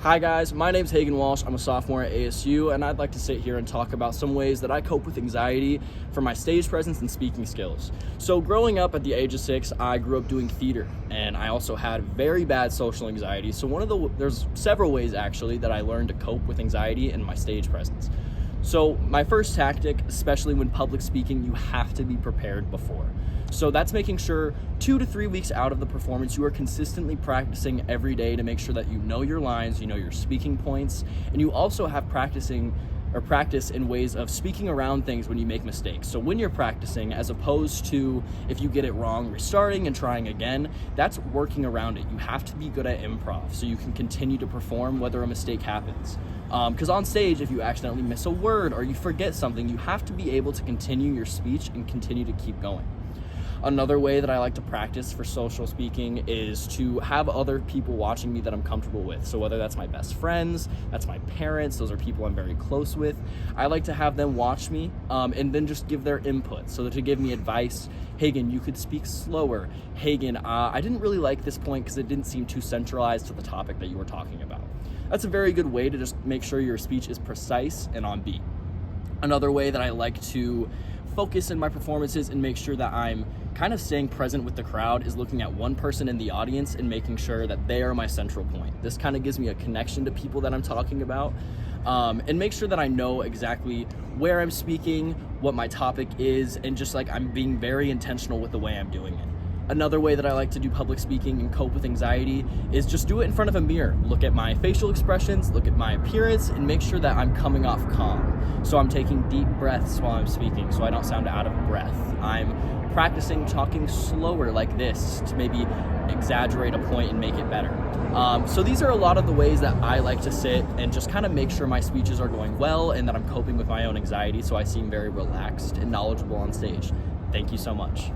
Hi guys, my name's Hagen Walsh. I'm a sophomore at ASU, and I'd like to sit here and talk about some ways that I cope with anxiety for my stage presence and speaking skills. So growing up at the age of 6, I grew up doing theater, and I also had very bad social anxiety. So there's several ways actually that I learned to cope with anxiety in my stage presence. So my first tactic, especially when public speaking, you have to be prepared before. So that's making sure 2 to 3 weeks out of the performance, you are consistently practicing every day to make sure that you know your lines, you know your speaking points, and you also have practice in ways of speaking around things when you make mistakes. So when you're practicing, as opposed to if you get it wrong, restarting and trying again, that's working around it. You have to be good at improv so you can continue to perform whether a mistake happens. Because on stage, if you accidentally miss a word or you forget something, you have to be able to continue your speech and continue to keep going. Another way that I like to practice for social speaking is to have other people watching me that I'm comfortable with. So whether that's my best friends, that's my parents, those are people I'm very close with. I like to have them watch me and then just give their input. So to give me advice, Hagen, you could speak slower. Hagen, I didn't really like this point because it didn't seem too centralized to the topic that you were talking about. That's a very good way to just make sure your speech is precise and on beat. Another way that I like to focus in my performances and make sure that I'm kind of staying present with the crowd is looking at one person in the audience and making sure that they are my central point. This kind of gives me a connection to people that I'm talking about, and make sure that I know exactly where I'm speaking, what my topic is, and just like I'm being very intentional with the way I'm doing it. Another way that I like to do public speaking and cope with anxiety is just do it in front of a mirror. Look at my facial expressions, look at my appearance, and make sure that I'm coming off calm. So I'm taking deep breaths while I'm speaking so I don't sound out of breath. I'm practicing talking slower like this to maybe exaggerate a point and make it better. So these are a lot of the ways that I like to sit and just kind of make sure my speeches are going well and that I'm coping with my own anxiety so I seem very relaxed and knowledgeable on stage. Thank you so much.